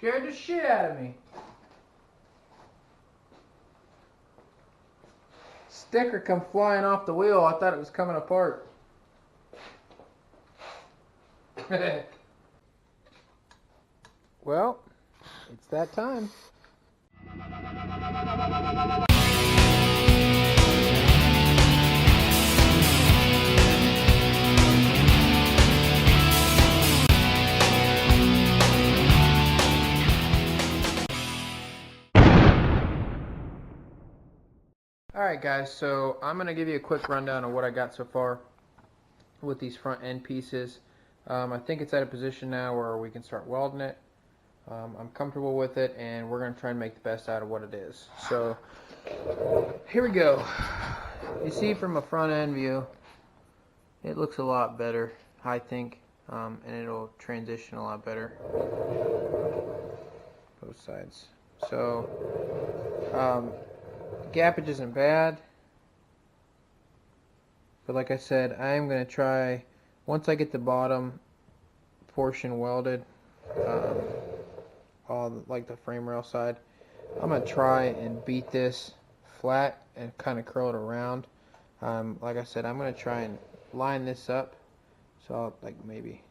scared the shit out of me. Sticker come flying off the wheel. I thought it was coming apart. Well, it's that time. Alright guys, so I'm going to give you a quick rundown of what I got so far with these front end pieces. I think it's at a position now where we can start welding it. I'm comfortable with it, and we're going to try and make the best out of what it is. So here we go. You see from a front end view, it looks a lot better, I think, and it'll transition a lot better, both sides. So gappage isn't bad, but like I said, I am going to try, once I get the bottom portion welded, like the frame rail side, I'm going to try and beat this flat and kind of curl it around. Like I said, I'm going to try and line this up, so I'll like maybe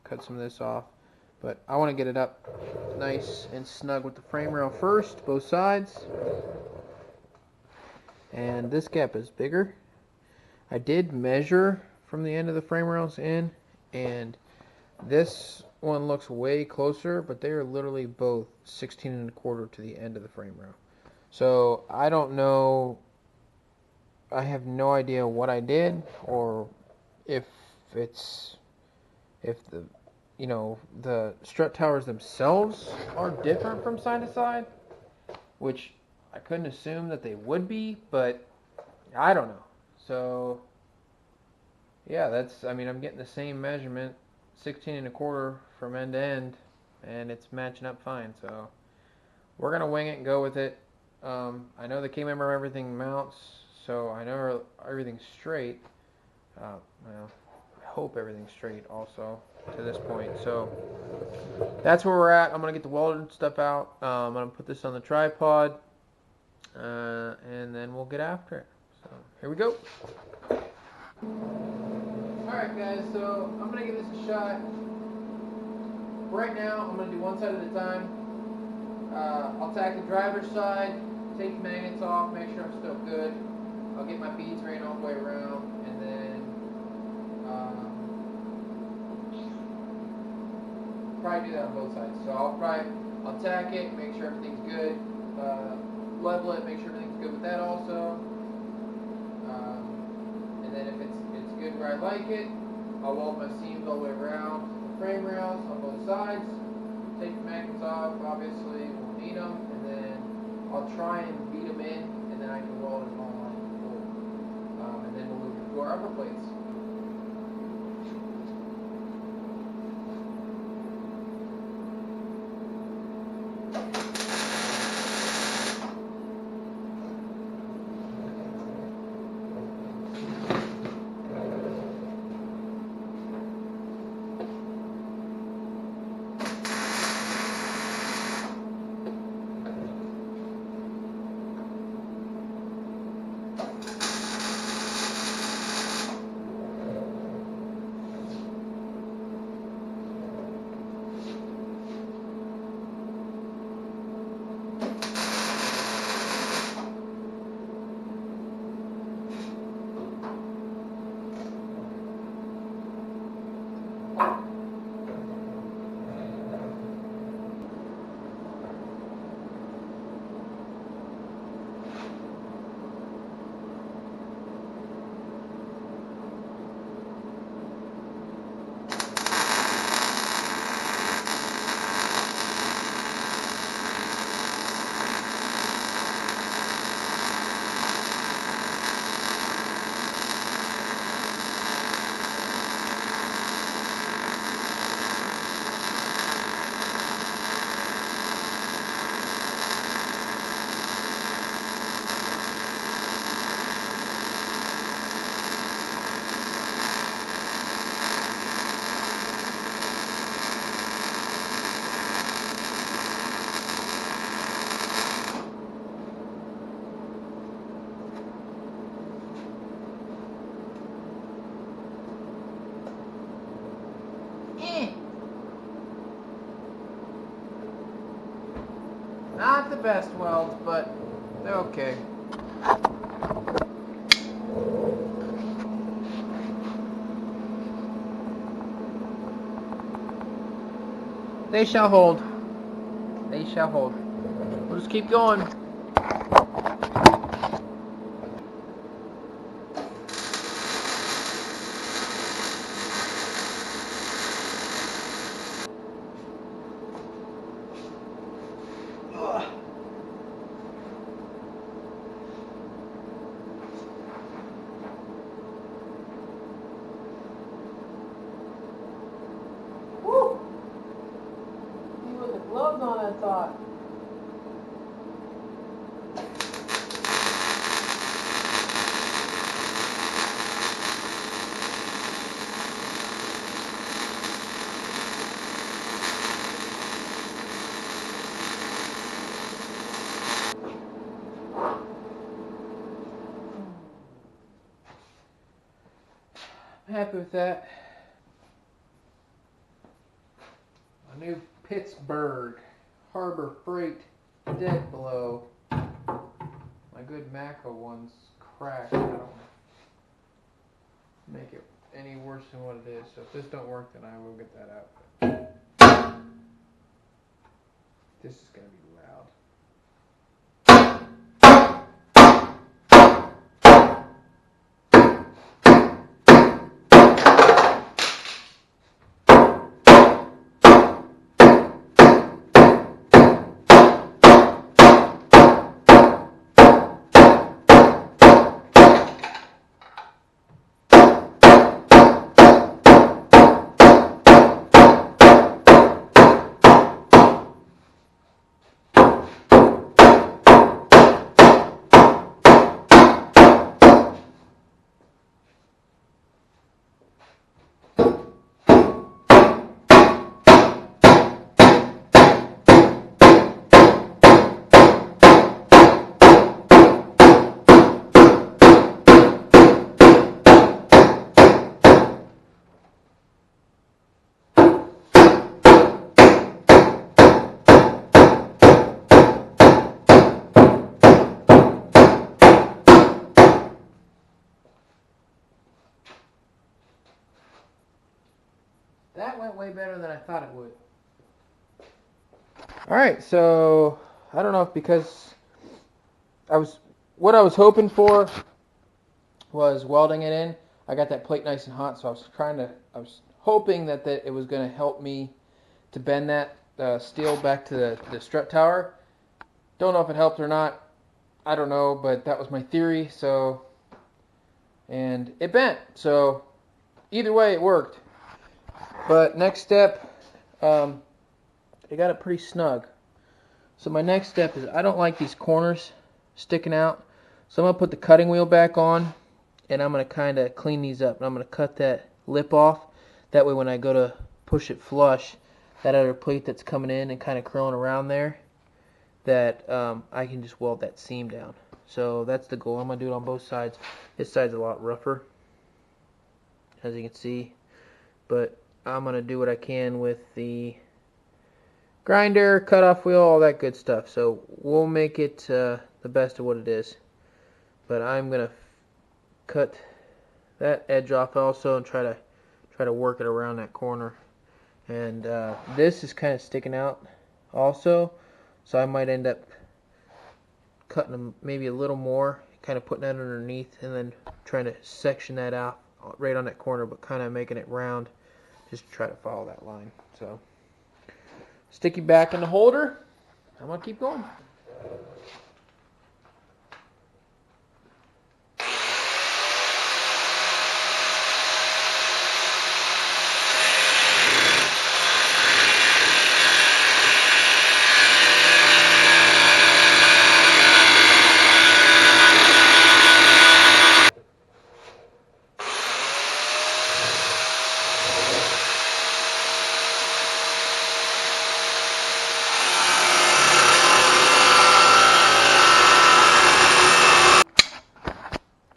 cut some of this off, but I want to get it up nice and snug with the frame rail first, both sides. And this gap is bigger. I did measure from the end of the frame rails in, and this one looks way closer, but they are literally both 16 1/4 to the end of the frame rail. So I don't know, I have no idea what I did, or if the the strut towers themselves are different from side to side, which I couldn't assume that they would be, but I don't know. So yeah, I'm getting the same measurement, 16 1/4 from end to end, and it's matching up fine. So we're gonna wing it and go with it. I know the key member of everything mounts, so I know everything's straight. Well, I hope everything's straight also to this point. So that's where we're at. I'm gonna get the welded stuff out. I'm gonna put this on the tripod, and then we'll get after it. So here we go. Alright guys, so I'm going to give this a shot. Right now, I'm going to do one side at a time. I'll tack the driver's side, take the magnets off, make sure I'm still good. I'll get my beads ran all the way around, and then probably do that on both sides. So I'll tack it, make sure everything's good, level it, make sure everything's good with that also. And then if it's good where I like it, I'll weld my seams all the way around the frame rails on both sides. Take the magnets off, obviously we'll need them, and then I'll try and beat them in, and then I can weld them all on full. And then we'll move to our upper plates. Not the best welds, but they're okay. They shall hold. They shall hold. We'll just keep going. Woo! See what the gloves on that thought. I'm happy with that. A new Pittsburgh Harbor Freight dead blow. My good Mako one's cracked. I don't want to make it any worse than what it is. So if this don't work, then I will get that out. This is going to be loud. That went way better than I thought it would. Alright, so I don't know if because what I was hoping for was welding it in. I got that plate nice and hot, so I was hoping that it was going to help me to bend that steel back to the strut tower. Don't know if it helped or not. I don't know, but that was my theory. And it bent. So either way, it worked. But next step, I got it pretty snug. So my next step is I don't like these corners sticking out. So I'm going to put the cutting wheel back on, and I'm going to kind of clean these up. And I'm going to cut that lip off. That way when I go to push it flush, that other plate that's coming in and kind of curling around there, that I can just weld that seam down. So that's the goal. I'm going to do it on both sides. This side's a lot rougher, as you can see. But I'm going to do what I can with the grinder, cutoff wheel, all that good stuff. So we'll make it the best of what it is. But I'm going to cut that edge off also and try to work it around that corner. And this is kind of sticking out also. So I might end up cutting them maybe a little more, kind of putting that underneath and then trying to section that out right on that corner, but kind of making it round. Just try to follow that line. So stick you back in the holder. I'm going to keep going.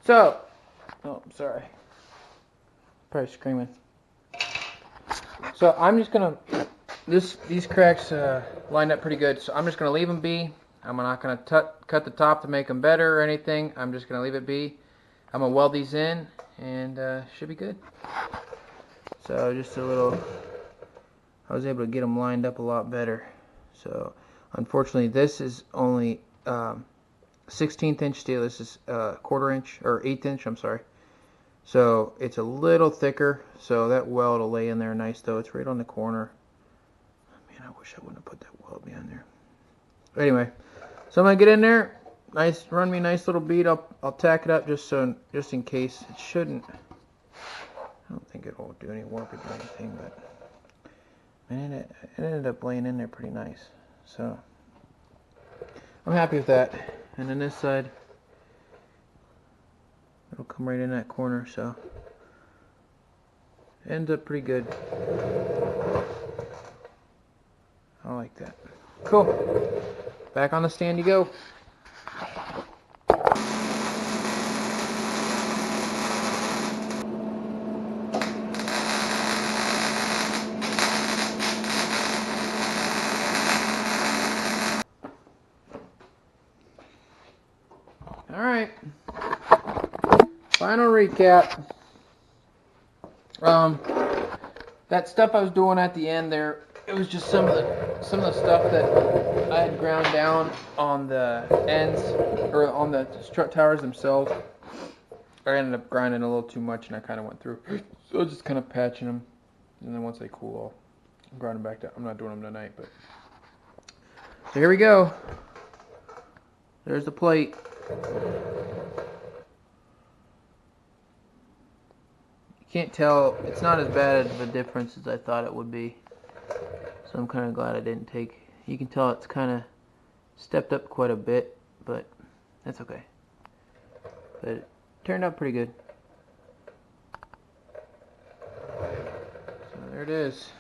So, oh, I'm sorry. Probably screaming. So I'm just gonna these cracks lined up pretty good, so I'm just going to leave them be. I'm not going to cut the top to make them better or anything. I'm just going to leave it be. I'm going to weld these in, and should be good. So just a little, I was able to get them lined up a lot better. So unfortunately this is only 16th inch steel. This is 1/4 inch, or 1/8 inch, I'm sorry. So it's a little thicker, so that weld will lay in there nice though. It's right on the corner. Man, I wish I wouldn't have put that weld behind there. Anyway, so I'm gonna get in there. Nice, run me a nice little bead. I'll tack it up just in case. It shouldn't. I don't think it will do any warpage or anything, but man, it ended up laying in there pretty nice. So I'm happy with that. And then this side, it'll come right in that corner, so ends up pretty good. I like that. Cool. Back on the stand you go. Alright. Final recap. That stuff I was doing at the end there, it was just some of the stuff that I had ground down on the ends, or on the strut towers themselves. I ended up grinding a little too much, and I kind of went through. So I was just kind of patching them, and then once they cool off, I'm grinding back down. I'm not doing them tonight, but so here we go. There's the plate. You can't tell, it's not as bad of a difference as I thought it would be. So I'm kind of glad I didn't take, you can tell it's kind of stepped up quite a bit, but that's okay. But it turned out pretty good. So there it is.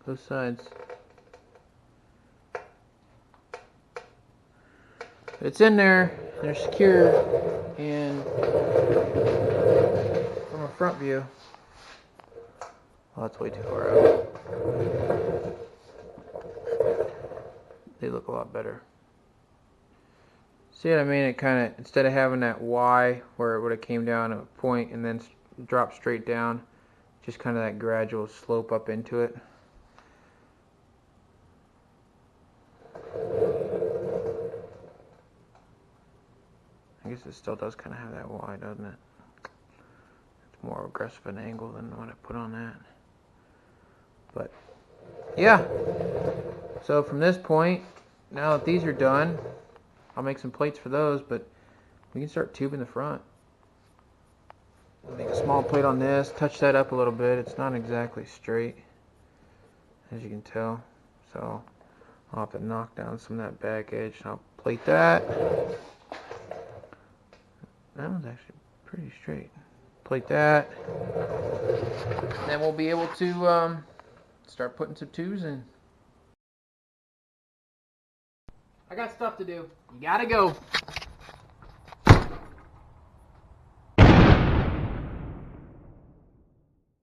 Both sides. It's in there, they're secure, and from a front view, well, that's way too far out. They look a lot better. See what I mean? It kind of, instead of having that Y where it would have came down a point and then dropped straight down, just kind of that gradual slope up into it. I guess it still does kind of have that Y, doesn't it? It's more aggressive an angle than what I put on that. But yeah, so from this point, now that these are done, I'll make some plates for those, but we can start tubing the front. I'll make a small plate on this, touch that up a little bit. It's not exactly straight, as you can tell, so I'll have to knock down some of that back edge. I'll plate that. That one's actually pretty straight. Plate that. Then we'll be able to start putting some tubes in. I got stuff to do. You gotta go.